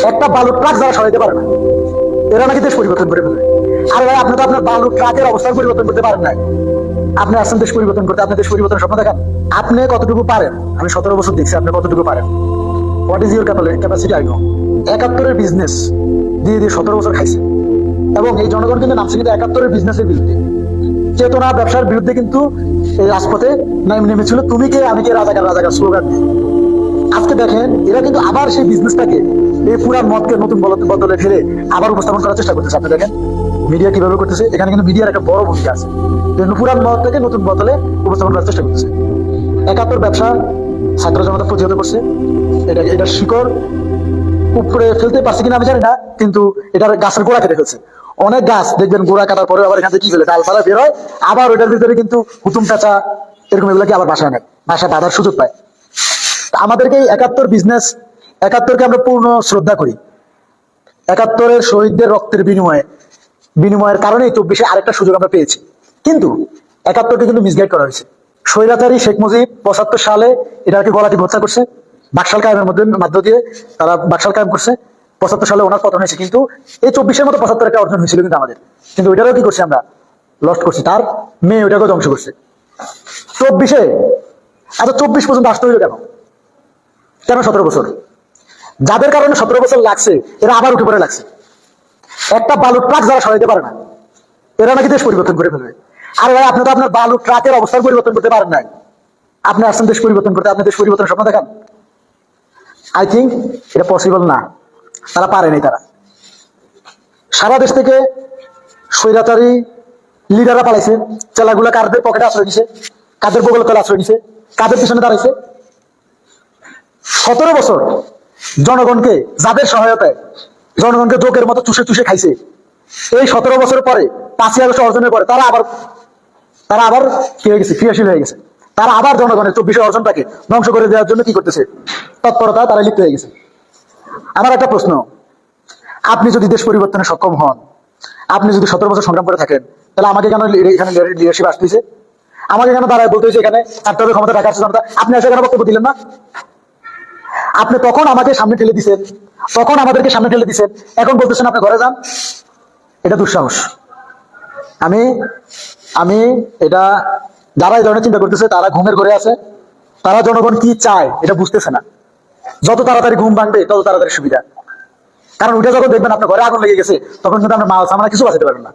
একটা বালু ট্রাক যারা সরাইতে পারে না, এরা নাকি দেশ পরিবর্তন করে ফেলবে। আরে ভাই, আপনি তো আপনার বালু ট্রাকের অবস্থান পরিবর্তন করতে পারেন না। আপনি আসছেন দেশ পরিবর্তন করতে, আপনি দেশ পরিবর্তনের স্বপ্ন দেখান। আপনি কতটুকু পারেন আমি 17 বছর দেখছি, আপনি কতটুকু পারেন। What is your capacity I know. 71-এর বিজনেস দিয়ে 17 বছর খাইছে, এবং এই জনগণ কিন্তু নামছে কিন্তু 71-এর বিজনেসের বিরুদ্ধে, চেতনা ব্যবসার বিরুদ্ধে কিন্তু এই রাজপথে নেমেছিল। তুমি কে আমি কে, রাজাকার রাজাকার স্লোগান দিয়ে। আজকে দেখেন এরা কিন্তু আবার সেই বিজনেসটাকে, এই পুরান মদকে নতুন বদলে ফেলে আবার উপস্থাপন করার চেষ্টা করতেছে। আপনি দেখেন মিডিয়া কিভাবে করতেছে, এখানে কিন্তু মিডিয়ার একটা বড় ভূমিকা আছে। পুরান মদটাকে নতুন বদলে উপস্থাপন করার চেষ্টা করতেছে। 71 ব্যবসা ছাত্র জনতা প্রতিহত করছে, এটা শিকড় উপরে ফেলতে পারছে কিনা আমি জানি না, কিন্তু এটার গাছের গোড়া কেটে ফেলছে। অনেক গাছ দেখবেন গোড়া কাটার পরে আবার এখান থেকে কি ফেলে ডালপালা বের হয়, আবার ওইটার ভিতরে কিন্তু হুতুম পেঁচা এরকম এগুলো কি আবার বাসায় নেয়, বাসা বাঁধার সুযোগ পায়। আমাদেরকে 71 বিজনেস, 71-কে আমরা পূর্ণ শ্রদ্ধা করি। 71-এর শহীদদের রক্তের বিনিময়ের কারণে 24-এ আরেকটা সুযোগ আমরা পেয়েছি। কিন্তু 71-কে কিন্তু মিসগাইড করা হয়েছে। স্বৈরাচারী শেখ মুজিব 75 সালে এটাকে গলাটি হত্যা করছে, বাকশাল কায়েমের মধ্য দিয়ে তারা বাকশাল কায়েম করছে। 75 সালে ওনার পতন হয়েছে, কিন্তু এই 24-এর মতো 75 একটা অর্জন হয়েছিল কিন্তু আমাদের। কিন্তু ওইটারও কি করছি আমরা, লস্ট করছি। তার মেয়ে ওইটাকেও ধ্বংস করছে। 24-এ এত 24 পর্যন্ত আসতে হইল কেন? 17 বছর? যাদের কারণে 17 বছর লাগছে, এরা আবার উঠে পড়ে লাগছে। একটা বালু ট্রাক যারা সরাইতে পারে না, এরা নাকি দেশ পরিবর্তন করে ফেলবে। আরে ভাই, আপনি তো আপনার বালু ট্রাকের অবস্থান পরিবর্তন করতে পারেন নাই। আপনি আসছেন দেশ পরিবর্তন করতে, আপনি দেশ পরিবর্তনের স্বপ্ন দেখান। আই থিঙ্ক এটা পসিবল না, তারা পারেনি। তারা সারা দেশ থেকে স্বৈরাচারী লিডাররা পালাইছে। চেলাগুলা কাদের পকেটে আশ্রয় দিছে, কাদের বগল তলে আশ্রয় দিছে, কাদের পিছনে দাঁড়াইছে। 17 বছর জনগণকে, যাদের সহায়তায় জনগণকে জোকের মতো চুষে চুষে খাইছে, এই 17 বছর পরে 5ই আগস্ট অর্জনের পরে তারা আবার কি হয়ে গেছে, ক্রিয়াশীল হয়ে গেছে। তারা আবার জনগণের 24 অর্জনটাকে ধ্বংস করে দেওয়ার জন্য কি করতেছে, তৎপরতা তারা লিপ্ত হয়ে গেছে। আমার একটা প্রশ্ন, আপনি যদি দেশ পরিবর্তনে সক্ষম হন, আপনি যদি 17 বছর সংগ্রাম করে থাকেন, তাহলে আমাকে কেন এখানে লিডারশিপ আসতে হয়েছে? আমাকে কেন দাঁড়ায় বলতে হয়েছে এখানে ছাড়তে হবে ক্ষমতা, রাখার জনতা? আপনি এসে কেন বক্তব্য দিলেন না? আপনি তখন আমাকে সামনে ঠেলে দিচ্ছেন, তখন আমাদেরকে সামনে ঠেলে দিচ্ছেন, এখন বলতেছেন আপনি ঘরে যান। এটা দুঃসাহস। আমি আমি এটা, যারা এই ধরনের চিন্তা করতেছে তারা ঘুমের ঘরে আছে। তারা জনগণ কি চায় এটা বুঝতেছে না। যত তাড়াতাড়ি ঘুম ভাঙবে তত তাড়াতাড়ি সুবিধা। কারণ ওইটা যখন দেখবেন আপনার ঘরে আগুন লেগে গেছে, তখন কিন্তু আপনার মাল সামানা কিছু বাঁচাতে পারবেন না।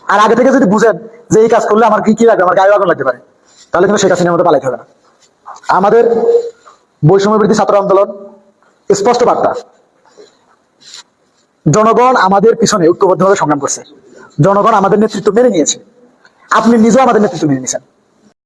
আর আগে থেকে যদি বুঝেন যে এই কাজ করলে আমার কি কি লাগবে, আমার গায়ে আগুন লাগতে পারে, তাহলে কিন্তু শেখ হাসিনার মতো পালাইতে হবে না। আমাদের বৈষম্য বিরোধী ছাত্র আন্দোলন স্পষ্ট বার্তা, জনগণ আমাদের পিছনে ঐক্যবদ্ধভাবে সংগ্রাম করছে, জনগণ আমাদের নেতৃত্ব মেনে নিয়েছে। আপনি নিজেও আমাদের নেতৃত্ব মেনে নিয়েছেন।